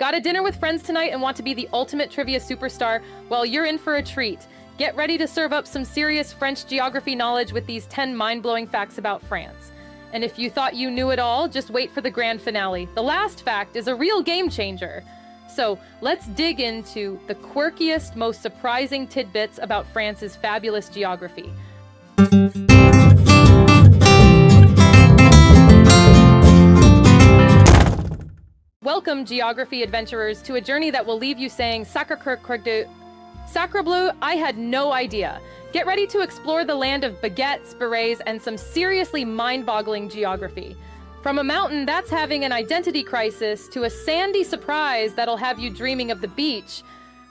Got a dinner with friends tonight and want to be the ultimate trivia superstar? Well, you're in for a treat. Get ready to serve up some serious French geography knowledge with these 10 mind-blowing facts about France. And if you thought you knew it all, just wait for the grand finale. The last fact is a real game changer. So let's dig into the quirkiest, most surprising tidbits about France's fabulous geography. Welcome, geography adventurers, to a journey that will leave you saying, Sacre bleu, I had no idea. Get ready to explore the land of baguettes, berets, and some seriously mind-boggling geography. From a mountain that's having an identity crisis to a sandy surprise that'll have you dreaming of the beach,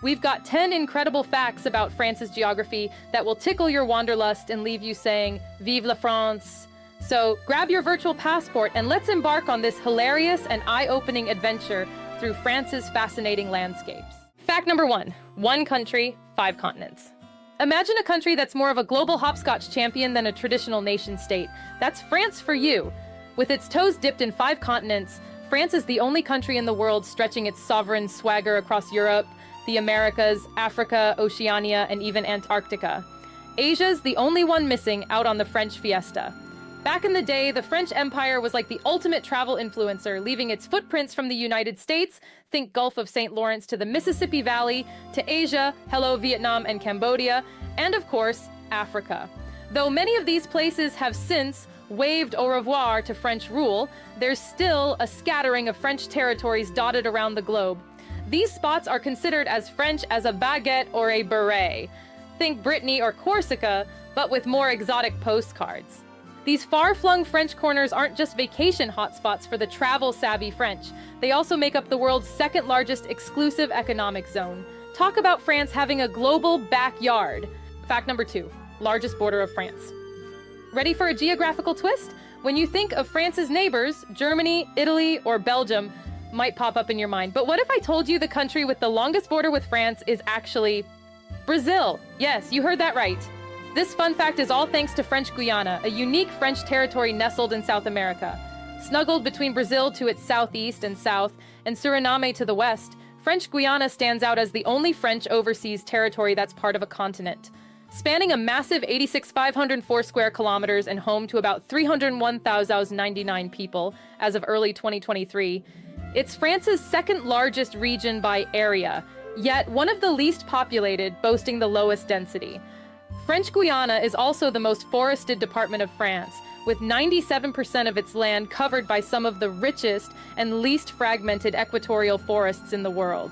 we've got 10 incredible facts about France's geography that will tickle your wanderlust and leave you saying, Vive la France! So grab your virtual passport and let's embark on this hilarious and eye-opening adventure through France's fascinating landscapes. Fact number 1. One country, 5 continents. Imagine a country that's more of a global hopscotch champion than a traditional nation-state. That's France for you. With its toes dipped in 5 continents, France is the only country in the world stretching its sovereign swagger across Europe, the Americas, Africa, Oceania, and even Antarctica. Asia's the only one missing out on the French fiesta. Back in the day, the French Empire was like the ultimate travel influencer, leaving its footprints from the United States, think Gulf of St. Lawrence to the Mississippi Valley, to Asia, hello Vietnam and Cambodia, and of course, Africa. Though many of these places have since waved au revoir to French rule, there's still a scattering of French territories dotted around the globe. These spots are considered as French as a baguette or a beret. Think Brittany or Corsica, but with more exotic postcards. These far-flung French corners aren't just vacation hotspots for the travel-savvy French. They also make up the world's second-largest exclusive economic zone. Talk about France having a global backyard. Fact number 2, largest border of France. Ready for a geographical twist? When you think of France's neighbors, Germany, Italy, or Belgium might pop up in your mind. But what if I told you the country with the longest border with France is actually Brazil? Yes, you heard that right. This fun fact is all thanks to French Guiana, a unique French territory nestled in South America. Snuggled between Brazil to its southeast and south, and Suriname to the west, French Guiana stands out as the only French overseas territory that's part of a continent. Spanning a massive 86,504 square kilometers and home to about 301,099 people as of early 2023, it's France's second largest region by area, yet one of the least populated, boasting the lowest density. French Guiana is also the most forested department of France, with 97% of its land covered by some of the richest and least fragmented equatorial forests in the world.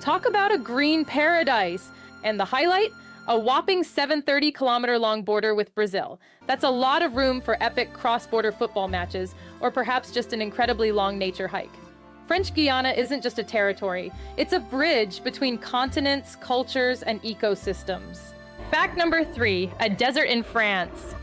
Talk about a green paradise! And the highlight? A whopping 730-kilometer-long border with Brazil. That's a lot of room for epic cross-border football matches, or perhaps just an incredibly long nature hike. French Guiana isn't just a territory, it's a bridge between continents, cultures, and ecosystems. Fact number 3, a desert in France.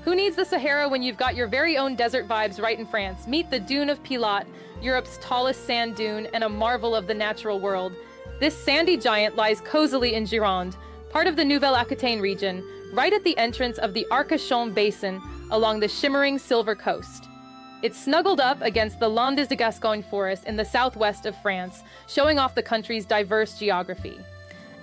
Who needs the Sahara when you've got your very own desert vibes right in France? Meet the Dune of Pilat, Europe's tallest sand dune and a marvel of the natural world. This sandy giant lies cozily in Gironde, part of the Nouvelle-Aquitaine region, right at the entrance of the Arcachon Basin along the shimmering Silver Coast. It's snuggled up against the Landes de Gascogne forest in the southwest of France, showing off the country's diverse geography.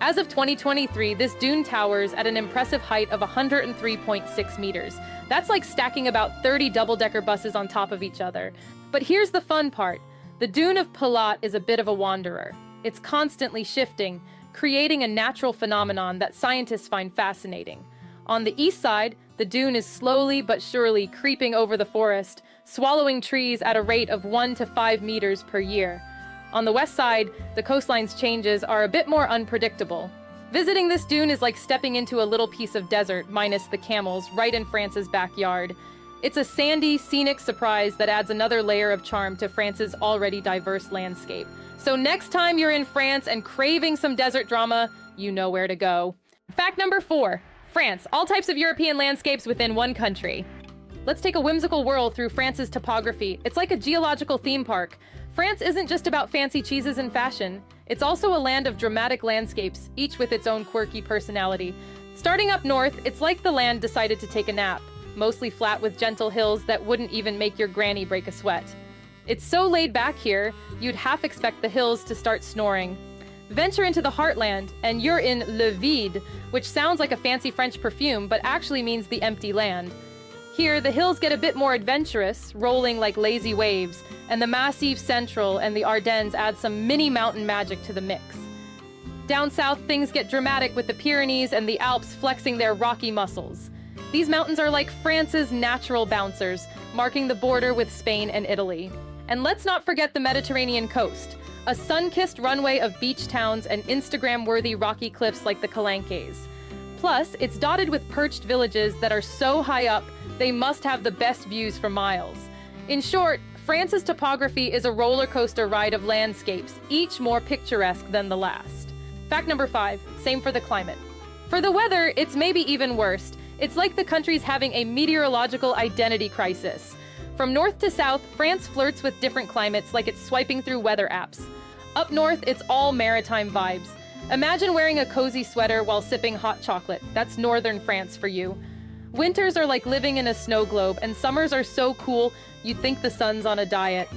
As of 2023, this dune towers at an impressive height of 103.6 meters. That's like stacking about 30 double-decker buses on top of each other. But here's the fun part. The Dune of Pilat is a bit of a wanderer. It's constantly shifting, creating a natural phenomenon that scientists find fascinating. On the east side, the dune is slowly but surely creeping over the forest, swallowing trees at a rate of 1 to 5 meters per year. On the west side, the coastline's changes are a bit more unpredictable. Visiting this dune is like stepping into a little piece of desert, minus the camels, right in France's backyard. It's a sandy, scenic surprise that adds another layer of charm to France's already diverse landscape. So next time you're in France and craving some desert drama, you know where to go. Fact number 4, France, all types of European landscapes within one country. Let's take a whimsical whirl through France's topography. It's like a geological theme park. France isn't just about fancy cheeses and fashion. It's also a land of dramatic landscapes, each with its own quirky personality. Starting up north, it's like the land decided to take a nap, mostly flat with gentle hills that wouldn't even make your granny break a sweat. It's so laid back here, you'd half expect the hills to start snoring. Venture into the heartland, and you're in le vide, which sounds like a fancy French perfume, but actually means the empty land. Here, the hills get a bit more adventurous, rolling like lazy waves, and the Massif Central and the Ardennes add some mini mountain magic to the mix. Down south, things get dramatic with the Pyrenees and the Alps flexing their rocky muscles. These mountains are like France's natural bouncers, marking the border with Spain and Italy. And let's not forget the Mediterranean coast, a sun-kissed runway of beach towns and Instagram-worthy rocky cliffs like the Calanques. Plus, it's dotted with perched villages that are so high up, they must have the best views for miles. In short, France's topography is a roller coaster ride of landscapes, each more picturesque than the last. Fact number 5, same for the climate. For the weather, it's maybe even worse. It's like the country's having a meteorological identity crisis. From north to south, France flirts with different climates like it's swiping through weather apps. Up north, it's all maritime vibes. Imagine wearing a cozy sweater while sipping hot chocolate. That's northern France for you. Winters are like living in a snow globe, and summers are so cool, you'd think the sun's on a diet.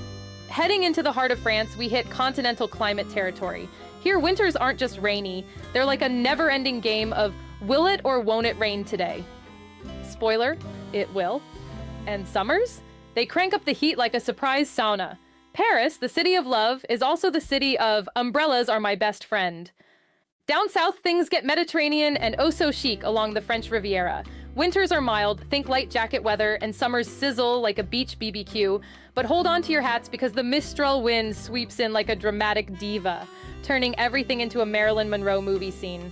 Heading into the heart of France, we hit continental climate territory. Here, winters aren't just rainy. They're like a never-ending game of will it or won't it rain today? Spoiler, it will. And summers? They crank up the heat like a surprise sauna. Paris, the city of love, is also the city of umbrellas are my best friend. Down south, things get Mediterranean and oh so chic along the French Riviera. Winters are mild, think light jacket weather, and summers sizzle like a beach BBQ, but hold on to your hats because the Mistral wind sweeps in like a dramatic diva, turning everything into a Marilyn Monroe movie scene.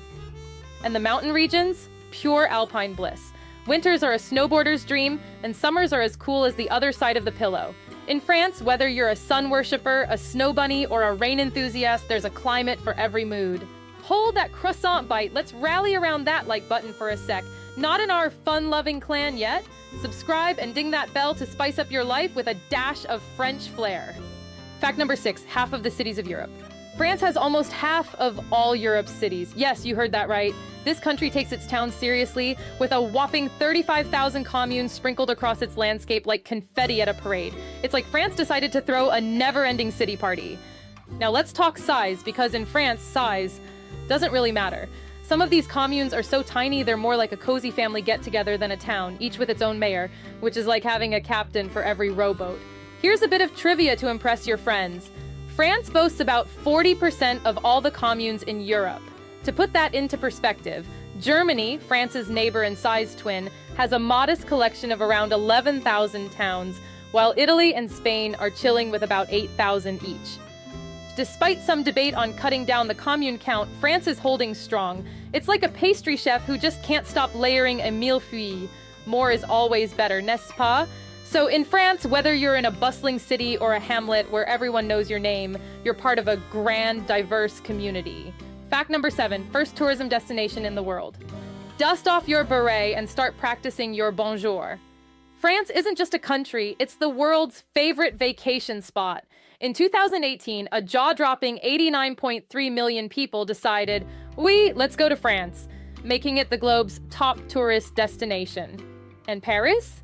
And the mountain regions? Pure alpine bliss. Winters are a snowboarder's dream, and summers are as cool as the other side of the pillow. In France, whether you're a sun worshiper, a snow bunny, or a rain enthusiast, there's a climate for every mood. Hold that croissant bite. Let's rally around that like button for a sec. Not in our fun-loving clan yet. Subscribe and ding that bell to spice up your life with a dash of French flair. Fact number 6, half of the cities of Europe. France has almost half of all Europe's cities. Yes, you heard that right. This country takes its towns seriously, with a whopping 35,000 communes sprinkled across its landscape like confetti at a parade. It's like France decided to throw a never-ending city party. Now let's talk size, because in France, size doesn't really matter. Some of these communes are so tiny they're more like a cozy family get-together than a town, each with its own mayor, which is like having a captain for every rowboat. Here's a bit of trivia to impress your friends. France boasts about 40% of all the communes in Europe. To put that into perspective, Germany, France's neighbor and size twin, has a modest collection of around 11,000 towns, while Italy and Spain are chilling with about 8,000 each. Despite some debate on cutting down the commune count, France is holding strong. It's like a pastry chef who just can't stop layering a millefeuille. More is always better, n'est-ce pas? So in France, whether you're in a bustling city or a hamlet where everyone knows your name, you're part of a grand, diverse community. Fact number 7, first tourism destination in the world. Dust off your beret and start practicing your bonjour. France isn't just a country, it's the world's favorite vacation spot. In 2018, a jaw-dropping 89.3 million people decided, let's go to France, making it the globe's top tourist destination. And Paris?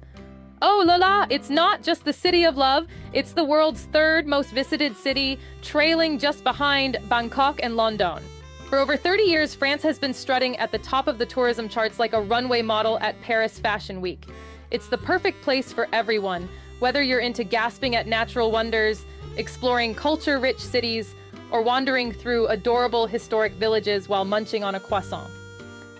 Oh la la, it's not just the city of love, it's the world's third most visited city, trailing just behind Bangkok and London. For over 30 years, France has been strutting at the top of the tourism charts like a runway model at Paris Fashion Week. It's the perfect place for everyone, whether you're into gasping at natural wonders, exploring culture-rich cities, or wandering through adorable historic villages while munching on a croissant.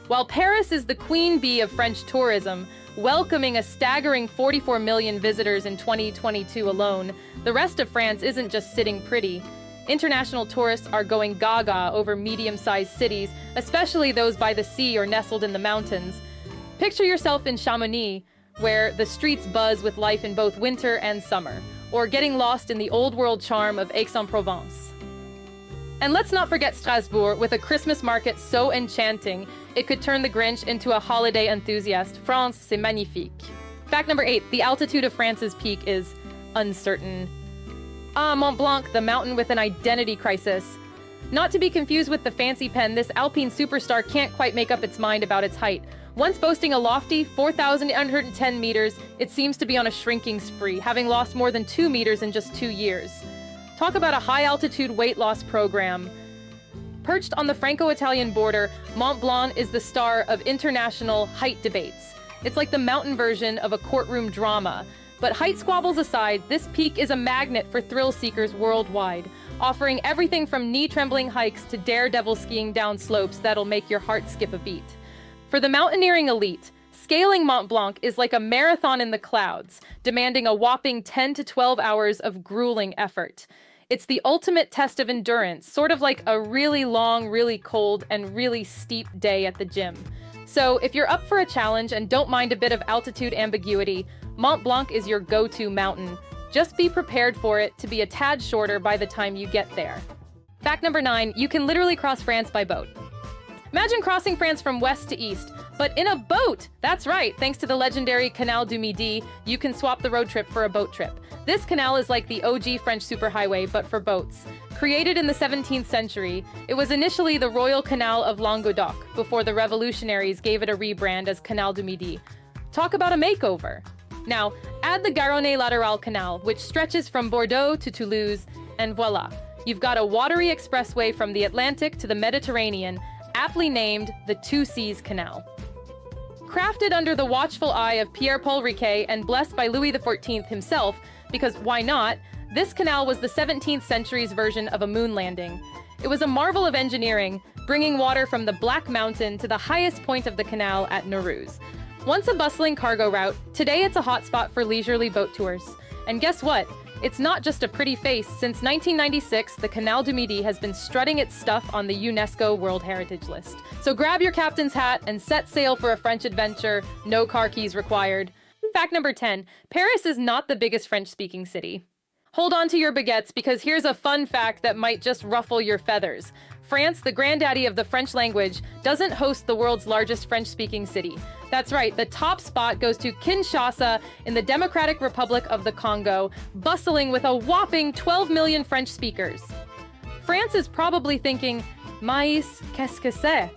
While Paris is the queen bee of French tourism, welcoming a staggering 44 million visitors in 2022 alone, the rest of France isn't just sitting pretty. International tourists are going gaga over medium-sized cities, especially those by the sea or nestled in the mountains. Picture yourself in Chamonix, where the streets buzz with life in both winter and summer, or getting lost in the old-world charm of Aix-en-Provence. And let's not forget Strasbourg, with a Christmas market so enchanting, it could turn the Grinch into a holiday enthusiast. France, c'est magnifique. Fact number 8, the altitude of France's peak is uncertain. Mont Blanc, the mountain with an identity crisis. Not to be confused with the fancy pen, this Alpine superstar can't quite make up its mind about its height. Once boasting a lofty 4,810 meters, it seems to be on a shrinking spree, having lost more than 2 meters in just 2 years. Talk about a high-altitude weight loss program. Perched on the Franco-Italian border, Mont Blanc is the star of international height debates. It's like the mountain version of a courtroom drama. But height squabbles aside, this peak is a magnet for thrill seekers worldwide, offering everything from knee-trembling hikes to daredevil skiing down slopes that'll make your heart skip a beat. For the mountaineering elite, scaling Mont Blanc is like a marathon in the clouds, demanding a whopping 10 to 12 hours of grueling effort. It's the ultimate test of endurance, sort of like a really long, really cold, and really steep day at the gym. So if you're up for a challenge and don't mind a bit of altitude ambiguity, Mont Blanc is your go-to mountain. Just be prepared for it to be a tad shorter by the time you get there. Fact number 9, you can literally cross France by boat. Imagine crossing France from west to east, but in a boat! That's right, thanks to the legendary Canal du Midi, you can swap the road trip for a boat trip. This canal is like the OG French superhighway, but for boats. Created in the 17th century, it was initially the Royal Canal of Languedoc, before the revolutionaries gave it a rebrand as Canal du Midi. Talk about a makeover! Now, add the Garonne Lateral Canal, which stretches from Bordeaux to Toulouse, and voila, you've got a watery expressway from the Atlantic to the Mediterranean, aptly named the Two Seas Canal. Crafted under the watchful eye of Pierre-Paul Riquet and blessed by Louis XIV himself, because why not, this canal was the 17th century's version of a moon landing. It was a marvel of engineering, bringing water from the Black Mountain to the highest point of the canal at Nauruze. Once a bustling cargo route, today it's a hotspot for leisurely boat tours. And guess what? It's not just a pretty face. Since 1996, the Canal du Midi has been strutting its stuff on the UNESCO World Heritage List. So grab your captain's hat and set sail for a French adventure. No car keys required. Fact number 10, Paris is not the biggest French-speaking city. Hold on to your baguettes because here's a fun fact that might just ruffle your feathers. France, the granddaddy of the French language, doesn't host the world's largest French-speaking city. That's right, the top spot goes to Kinshasa in the Democratic Republic of the Congo, bustling with a whopping 12 million French speakers. France is probably thinking, "Mais, qu'est-ce que c'est?"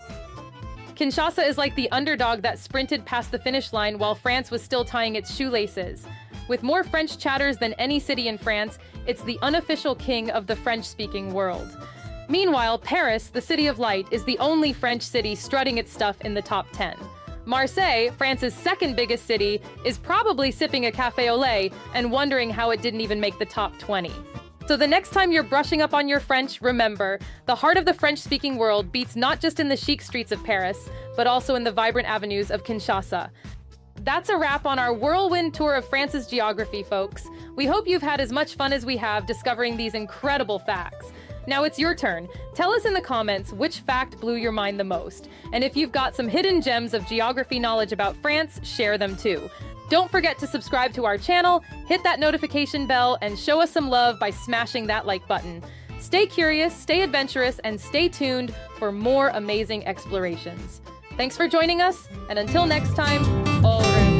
Kinshasa is like the underdog that sprinted past the finish line while France was still tying its shoelaces. With more French chatters than any city in France, it's the unofficial king of the French-speaking world. Meanwhile, Paris, the city of light, is the only French city strutting its stuff in the top 10. Marseille, France's second biggest city, is probably sipping a café au lait and wondering how it didn't even make the top 20. So the next time you're brushing up on your French, remember, the heart of the French-speaking world beats not just in the chic streets of Paris, but also in the vibrant avenues of Kinshasa. That's a wrap on our whirlwind tour of France's geography, folks. We hope you've had as much fun as we have discovering these incredible facts. Now it's your turn. Tell us in the comments which fact blew your mind the most. And if you've got some hidden gems of geography knowledge about France, share them too. Don't forget to subscribe to our channel, hit that notification bell, and show us some love by smashing that like button. Stay curious, stay adventurous, and stay tuned for more amazing explorations. Thanks for joining us, and until next time, au revoir.